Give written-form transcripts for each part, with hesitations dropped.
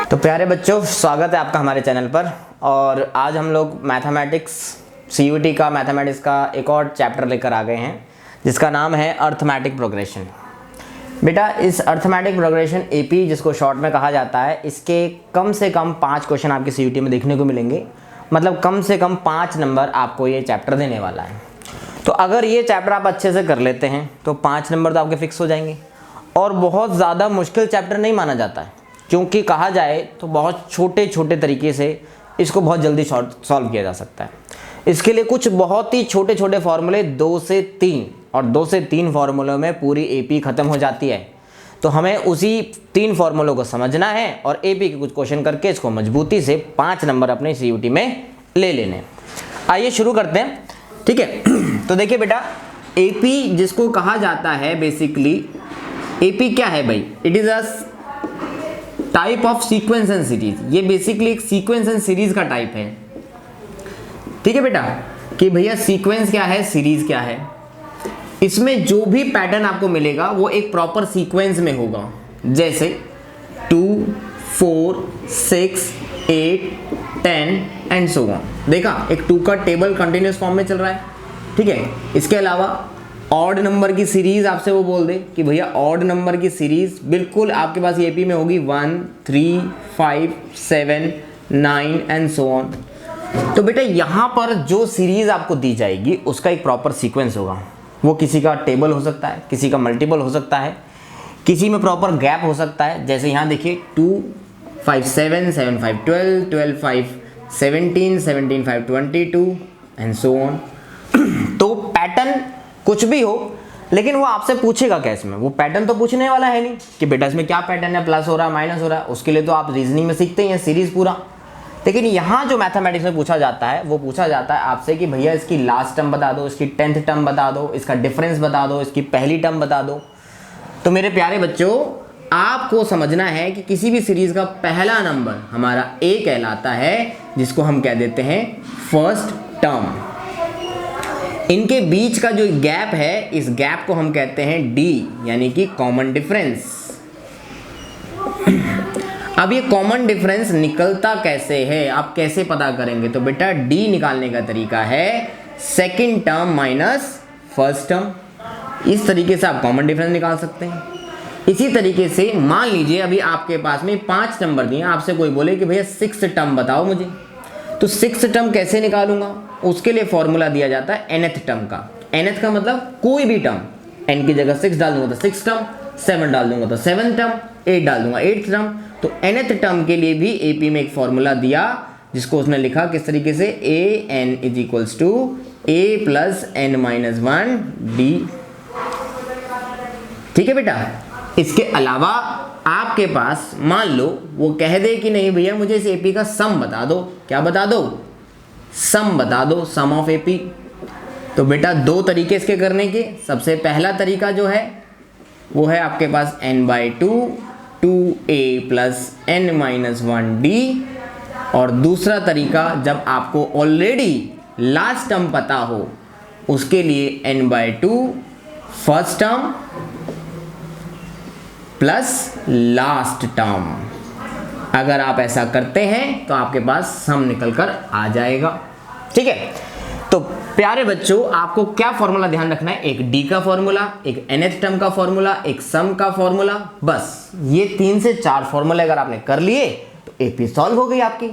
तो प्यारे बच्चों, स्वागत है आपका हमारे चैनल पर। और आज हम लोग मैथमेटिक्स सीयूटी का मैथमेटिक्स का एक और चैप्टर लेकर आ गए हैं जिसका नाम है अर्थमेटिक प्रोग्रेशन। बेटा, इस अर्थमेटिक प्रोग्रेशन एपी जिसको शॉर्ट में कहा जाता है, इसके कम से कम 5 क्वेश्चन आपकी सीयूटी में देखने को मिलेंगे। मतलब कम से कम 5 नंबर आपको ये चैप्टर देने वाला है। तो अगर ये चैप्टर आप अच्छे से कर लेते हैं तो 5 नंबर तो आपके फिक्स हो जाएंगे। और बहुत ज़्यादा मुश्किल चैप्टर नहीं माना जाता है, क्योंकि कहा जाए तो बहुत छोटे छोटे तरीके से इसको बहुत जल्दी सॉल्व किया जा सकता है। इसके लिए कुछ बहुत ही छोटे छोटे फॉर्मूले 2 से 3 और 2 से 3 फार्मूलों में पूरी एपी ख़त्म हो जाती है। तो हमें उसी 3 फार्मूलों को समझना है और एपी के कुछ क्वेश्चन करके इसको मजबूती से 5 नंबर अपने सीयूटी में ले लेने। आइए शुरू करते हैं, ठीक है। तो देखिए बेटा, एपी जिसको कहा जाता है, बेसिकली एपी क्या है भाई? It is a type of sequence and series. ये बेसिकली एक सीक्वेंस एंड सीरीज का टाइप है, ठीक है बेटा, कि भैया सीक्वेंस क्या है, सीरीज क्या है। इसमें जो भी पैटर्न आपको मिलेगा वो एक प्रॉपर सीक्वेंस में होगा, जैसे 2, 4, 6, 8, 10 एंड सो ऑन। देखा, एक 2 का टेबल कंटिन्यूस फॉर्म में चल रहा है, ठीक है। इसके अलावा ऑड नंबर की सीरीज आपसे वो बोल दे कि भैया ऑड नंबर की सीरीज बिल्कुल आपके पास एपी में होगी 1, 3, 5, 7, 9 एंड सो ऑन। तो बेटा यहाँ पर जो सीरीज आपको दी जाएगी उसका एक प्रॉपर सीक्वेंस होगा। वो किसी का टेबल हो सकता है, किसी का मल्टीपल हो सकता है, किसी में प्रॉपर गैप हो सकता है। जैसे यहाँ देखिए 2, 5, 7, 7, 5, 12, 12, 5, 17, 17, 5, 22 एंड सो ऑन। तो पैटर्न कुछ भी हो, लेकिन वो आपसे पूछेगा क्या इसमें? वो पैटर्न तो पूछने वाला है नहीं कि बेटा इसमें क्या पैटर्न है, प्लस हो रहा है, माइनस हो रहा है। उसके लिए तो आप रीजनिंग में सीखते ही हैं सीरीज पूरा। लेकिन यहाँ जो मैथमेटिक्स में पूछा जाता है वो पूछा जाता है आपसे कि भैया इसकी लास्ट टर्म बता दो, इसकी 10th टर्म बता दो, इसका डिफरेंस बता दो, इसकी पहली टर्म बता दो। तो मेरे प्यारे बच्चों, आपको समझना है कि किसी भी सीरीज का पहला नंबर हमारा ए कहलाता है, जिसको हम कह देते हैं फर्स्ट टर्म। इनके बीच का जो गैप है, इस गैप को हम कहते हैं डी, यानी कि कॉमन डिफरेंस। अब ये कॉमन डिफरेंस निकलता कैसे है, आप कैसे पता करेंगे? तो बेटा डी निकालने का तरीका है second term minus first term. इस तरीके से आप कॉमन डिफरेंस निकाल सकते हैं। इसी तरीके से मान लीजिए अभी आपके पास में 5 नंबर दिए, आपसे कोई बोले कि भैया 6th टर्म बताओ मुझे, तो 6th टर्म कैसे निकालूंगा? उसके लिए फॉर्मूला दिया जाता है nth टर्म का। nth का मतलब कोई भी टर्म, n की जगह 6 डाल दूंगा तो 6 टर्म, 7 डाल दूंगा तो 7 टर्म, 8 डाल दूंगा 8 टर्म। तो nth टर्म के लिए भी एपी में एक फॉर्मूला दिया, जिसको उसने लिखा किस तरीके से, an is equals to a plus n minus 1 d। ठीक है बेटा। इसके अलावा आपके पास मान लो वो कह दे कि नहीं भैया मुझे इस एपी का सम बता दो। क्या बता दो? सम बता दो, सम ऑफ एपी। तो बेटा 2 तरीके इसके करने के। सबसे पहला तरीका जो है वो है आपके पास n/2 2a plus n minus 1d। और दूसरा तरीका, जब आपको ऑलरेडी लास्ट टर्म पता हो, उसके लिए n/2 first term plus last term. अगर आप ऐसा करते हैं तो आपके पास सम निकल कर आ जाएगा, ठीक है। तो प्यारे बच्चों, आपको क्या फॉर्मूला ध्यान रखना है? एक डी का फॉर्मूला, एक nth टर्म का फॉर्मूला, एक सम का फॉर्मूला। बस ये 3 से 4 फॉर्मूले अगर आपने कर लिए तो एपी सॉल्व हो गई आपकी।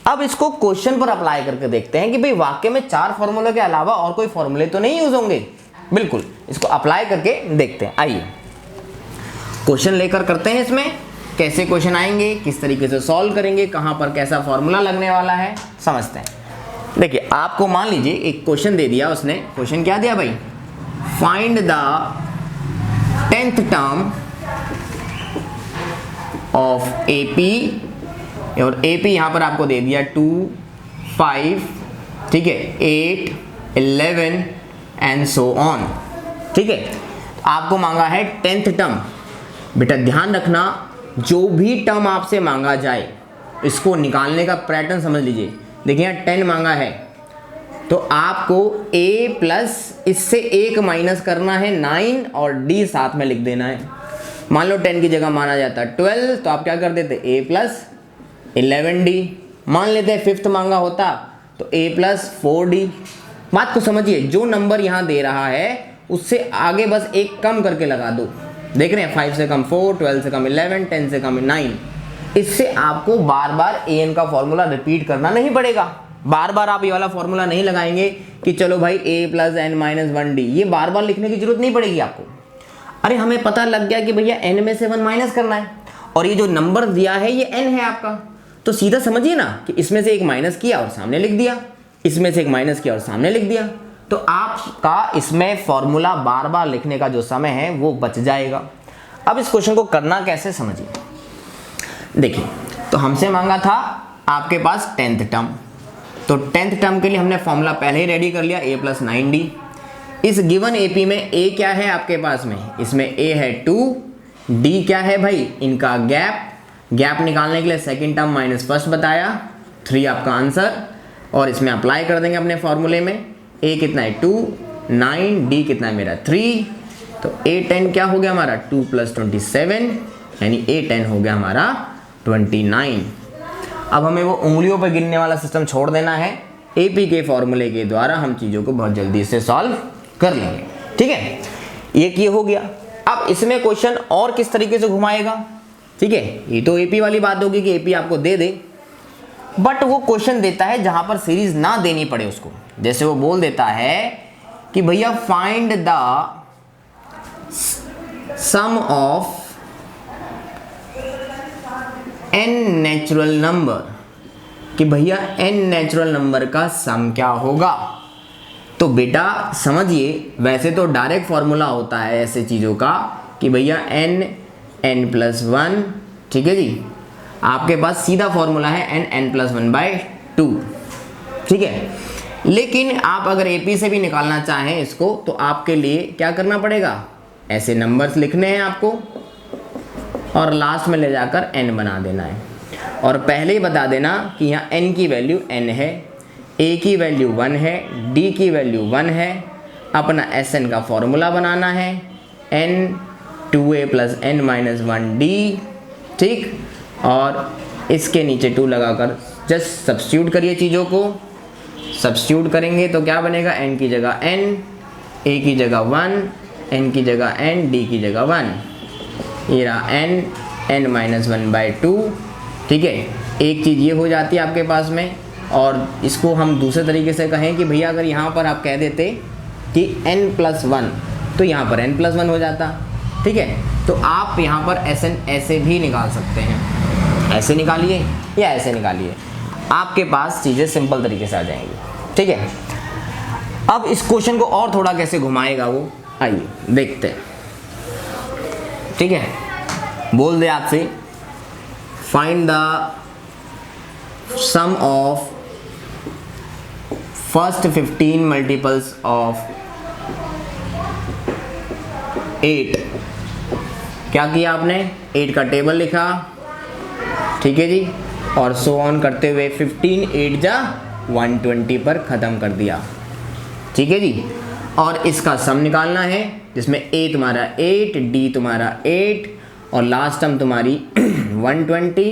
अब इसको क्वेश्चन पर अप्लाई करके देखते हैं कि भाई वाकई में 4 फॉर्मूले के अलावा और कोई फॉर्मूले तो नहीं यूज होंगे। बिल्कुल, इसको अप्लाई करके देखते हैं। आइए क्वेश्चन लेकर करते हैं। इसमें कैसे क्वेश्चन आएंगे, किस तरीके से सॉल्व करेंगे, कहां पर कैसा फॉर्मूला लगने वाला है, समझते हैं। देखिए, आपको मान लीजिए एक क्वेश्चन दे दिया उसने। क्वेश्चन क्या दिया भाई? Find the 10th term of AP. और एपी यहां पर आपको दे दिया 2, 5, ठीक है, 8, 11 एंड सो ऑन, ठीक है। आपको मांगा है 10th टर्म। बेटा ध्यान रखना, जो भी टर्म आपसे मांगा जाए इसको निकालने का पैटर्न समझ लीजिए। देखिए यहाँ 10 मांगा है, तो आपको a प्लस इससे 1 माइनस करना है 9 और d साथ में लिख देना है। मान लो 10 की जगह माना जाता है 12, तो आप क्या कर देते a प्लस 11d। मान लेते हैं 5th मांगा होता तो a प्लस 4d। बात को समझिए, जो नंबर यहाँ दे रहा है उससे आगे बस एक कम करके लगा दो। देख रहे हैं 5 से कम 4, 12 से कम 11, 10 से कम 9। इससे आपको बार बार an का फॉर्मूला रिपीट करना नहीं पड़ेगा। बार बार आप ये वाला फॉर्मूला नहीं लगाएंगे कि चलो भाई a plus n minus 1d, ये बार बार लिखने की जरूरत नहीं पड़ेगी आपको। अरे हमें पता लग गया कि भैया n में से 1 माइनस करना है और ये जो नंबर दिया है ये n है आपका, तो सीधा समझिए ना कि इसमें से एक माइनस किया और सामने लिख दिया, इसमें से एक माइनस किया और सामने लिख दिया, तो आपका इसमें फॉर्मूला बार बार लिखने का जो समय है वो बच जाएगा। अब इस क्वेश्चन को करना कैसे समझिए। देखिए, तो हमसे मांगा था आपके पास 10th टर्म, तो 10th टर्म के लिए हमने फॉर्मूला पहले ही रेडी कर लिया, a प्लस 9d। इस गिवन AP में a क्या है आपके पास में, इसमें a है 2, d क्या है भाई इनका गैप निकालने के लिए सेकंड टर्म माइनस फर्स्ट बताया, 3 आपका आंसर। और इसमें अप्लाई कर देंगे अपने फॉर्मूले में, a कितना है 2, 9, d कितना है मेरा 3, तो a10 क्या हो गया हमारा 2 प्लस 27, यानी a10 हो गया हमारा 29। अब हमें वो उंगलियों पर गिनने वाला सिस्टम छोड़ देना है, AP के फॉर्मूले के द्वारा हम चीज़ों को बहुत जल्दी से सॉल्व कर लेंगे। ठीक है, ये हो गया। अब इसमें क्वेश्चन और किस तरीके से घुमाएगा, ठीक है, ये तो AP वाली बात होगी कि AP आपको दे दे, बट वो क्वेश्चन देता है जहां पर सीरीज ना देनी पड़े उसको। जैसे वो बोल देता है कि भैया find the sum of n natural number, कि भैया n नेचुरल नंबर का सम क्या होगा। तो बेटा समझिए, वैसे तो डायरेक्ट फॉर्मूला होता है ऐसे चीज़ों का कि भैया n प्लस 1, ठीक है जी, आपके पास सीधा फॉर्मूला है n प्लस 1/2, ठीक है। लेकिन आप अगर AP से भी निकालना चाहें इसको, तो आपके लिए क्या करना पड़ेगा, ऐसे नंबर्स लिखने हैं आपको और लास्ट में ले जाकर n बना देना है। और पहले ही बता देना कि यहाँ n की वैल्यू n है, a की वैल्यू 1 है, d की वैल्यू 1 है। अपना Sn का फॉर्मूला बनाना है, n 2a plus n minus 1d, ठीक। और इसके नीचे 2 लगाकर जस्ट सब्स्टिट्यूट करिए चीज़ों को। सब्स्टिट्यूट करेंगे तो क्या बनेगा, n की जगह n, a की जगह 1, n की जगह n, d की जगह 1, ये रहा n माइनस 1/2, ठीक है। एक चीज़ ये हो जाती है आपके पास में। और इसको हम दूसरे तरीके से कहें कि भैया अगर यहाँ पर आप कह देते कि n प्लस 1, तो यहाँ पर n प्लस 1 हो जाता, ठीक है। तो आप यहाँ पर Sn ऐसे भी निकाल सकते हैं, ऐसे निकालिए या ऐसे निकालिए, आपके पास चीज़ें सिंपल तरीके से आ जाएंगी, ठीक है। अब इस क्वेश्चन को और थोड़ा कैसे घुमाएगा वो, आइए देखते हैं, ठीक है। बोल दे आपसे find the sum of first 15 multiples of 8। क्या किया आपने, 8 का टेबल लिखा, ठीक है जी, और सो ऑन करते हुए 15 8 जा 120 पर ख़त्म कर दिया, ठीक है जी। और इसका सम निकालना है जिसमें a तुम्हारा 8, d तुम्हारा 8 और लास्ट टर्म तुम्हारी 120।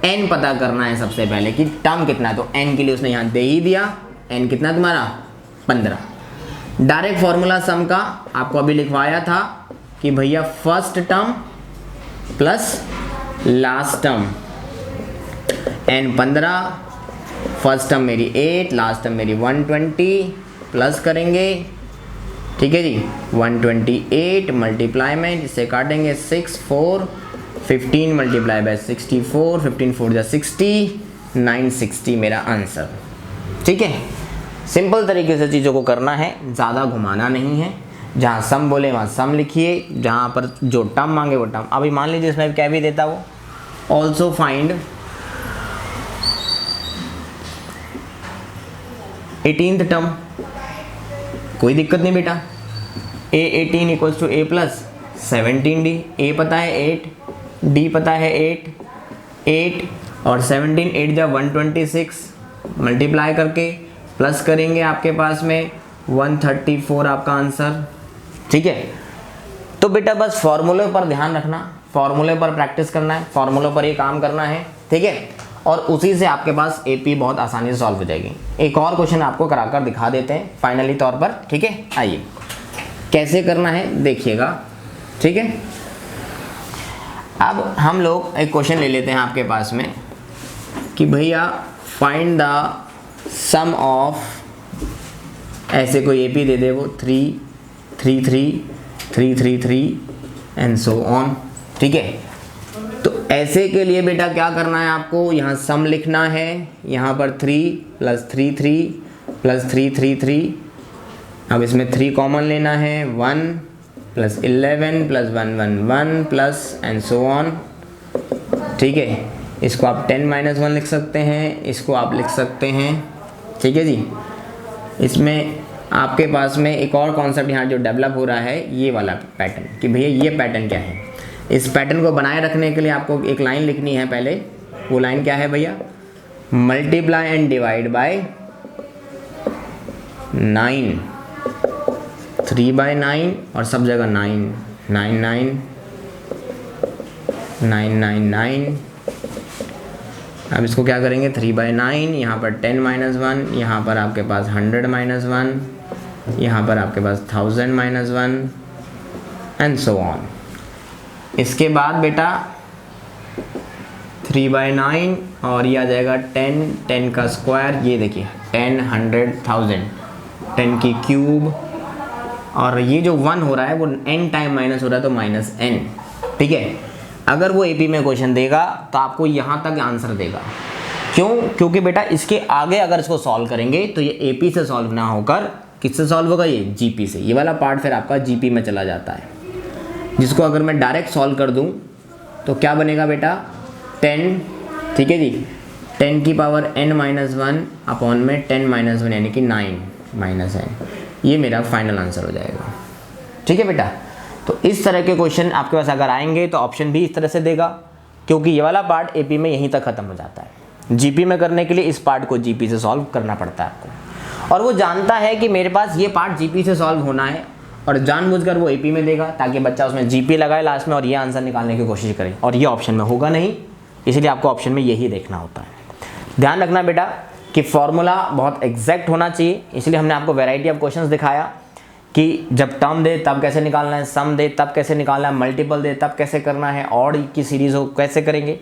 n पता करना है सबसे पहले कि टर्म कितना है, तो n के लिए उसने यहाँ दे ही दिया, n कितना तुम्हारा 15। डायरेक्ट फॉर्मूला सम का आपको अभी लिखवाया था कि भैया first term plus last term, n 15, first term मेरी 8, लास्ट टर्म मेरी 120, प्लस करेंगे, ठीक है जी। 128 मल्टीप्लाई में जिससे काटेंगे 6 4, 15 मल्टीप्लाई बाय 64, 15 4 जा 60, 960 मेरा आंसर, ठीक है। सिंपल तरीके से चीज़ों को करना है, ज़्यादा घुमाना नहीं है। जहाँ सम बोले वहाँ सम लिखिए, जहाँ पर जो टर्म मांगे वो टर्म। अभी मान लीजिए इसमें क्या भी देता वो, ऑल्सो फाइंड 18th टर्म, कोई दिक्कत नहीं बेटा। a18 इक्वल्स टू a प्लस 17d, a पता है 8, d पता है 8 और 17 8 जा 126 मल्टीप्लाई करके प्लस करेंगे आपके पास में 134 आपका आंसर। ठीक है, तो बेटा बस फॉर्मूले पर ध्यान रखना, फॉर्मूले पर प्रैक्टिस करना है, फॉर्मूले पर ये काम करना है। ठीक है, और उसी से आपके पास एपी बहुत आसानी से सॉल्व हो जाएगी। एक और क्वेश्चन आपको कराकर दिखा देते हैं फाइनली तौर पर। ठीक है, आइए कैसे करना है देखिएगा। ठीक है, अब हम लोग एक क्वेश्चन ले लेते हैं आपके पास में कि भैया फाइंड द सम ऑफ, ऐसे कोई एपी दे दे वो 3 3 3 3 3 3 एंड सो ऑन। ठीक है, तो ऐसे के लिए बेटा क्या करना है आपको, यहाँ सम लिखना है, यहाँ पर 3 + 3 3 + 3 3 3। अब इसमें 3 कॉमन लेना है, 1 + 11 + 1 1 1 प्लस एंड सो ऑन। ठीक है, इसको आप 10 - 1 लिख सकते हैं, इसको आप लिख सकते हैं। ठीक है जी, इसमें आपके पास में एक और कॉन्सेप्ट यहाँ जो डेवलप हो रहा है, ये वाला पैटर्न, कि भैया ये पैटर्न क्या है। इस पैटर्न को बनाए रखने के लिए आपको एक लाइन लिखनी है पहले। वो लाइन क्या है भैया, मल्टीप्लाई एंड डिवाइड बाय 9, 3/9 और सब जगह 9 9 9 9 9 9। अब इसको क्या करेंगे, 3/9, यहाँ पर 10 - 1, यहाँ पर आपके पास 100 - 1, यहाँ पर आपके पास 1000 - 1 एंड सो ऑन। इसके बाद बेटा 3/9 और ये आ जाएगा 10, 10 का स्क्वायर, ये देखिए 10 100 1000, 10 की क्यूब, और ये जो 1 हो रहा है वो n टाइम माइनस हो रहा है तो -n। ठीक है, अगर वो एपी में क्वेश्चन देगा तो आपको यहाँ तक आंसर देगा। क्यों? क्योंकि बेटा इसके आगे अगर इसको सॉल्व करेंगे तो ये एपी से सॉल्व ना होकर किससे सॉल्व होगा, ये जीपी से। ये वाला पार्ट फिर आपका जीपी में चला जाता है, जिसको अगर मैं डायरेक्ट सॉल्व कर दूं तो क्या बनेगा बेटा, 10। ठीक है जी, 10 की पावर n - 1 अपॉन में 10 - 1 यानी कि 9 - n, ये मेरा फाइनल आंसर हो जाएगा। ठीक है बेटा, तो इस तरह के क्वेश्चन आपके पास अगर आएंगे तो ऑप्शन भी इस तरह से देगा, क्योंकि ये वाला पार्ट एपी में यहीं तक ख़त्म हो जाता है। जीपी में करने के लिए इस पार्ट को जीपी से सॉल्व करना पड़ता है आपको, और वो जानता है कि मेरे पास ये पार्ट जीपी से सॉल्व होना है, और जानबूझकर वो एपी में देगा ताकि बच्चा उसमें जीपी लगाए लास्ट में और ये आंसर निकालने की कोशिश करे, और ये ऑप्शन में होगा नहीं, इसलिए आपको ऑप्शन में यही देखना होता है। ध्यान रखना बेटा कि फॉर्मूला बहुत एग्जैक्ट होना चाहिए, इसलिए हमने आपको वैरायटी ऑफ क्वेश्चंस दिखाया कि जब टर्म दे तब कैसे निकालना है, सम दे तब कैसे निकालना है, मल्टीपल दे तब कैसे करना है, ऑड की सीरीज़ हो कैसे करेंगे।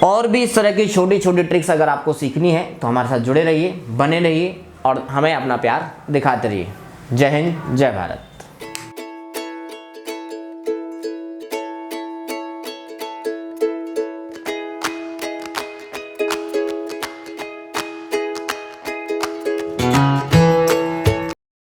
और भी इस तरह की छोटी छोटी ट्रिक्स अगर आपको सीखनी है तो हमारे साथ जुड़े रहिए, बने रहिए और हमें अपना प्यार दिखाते रहिए। जय हिंद, जय भारत।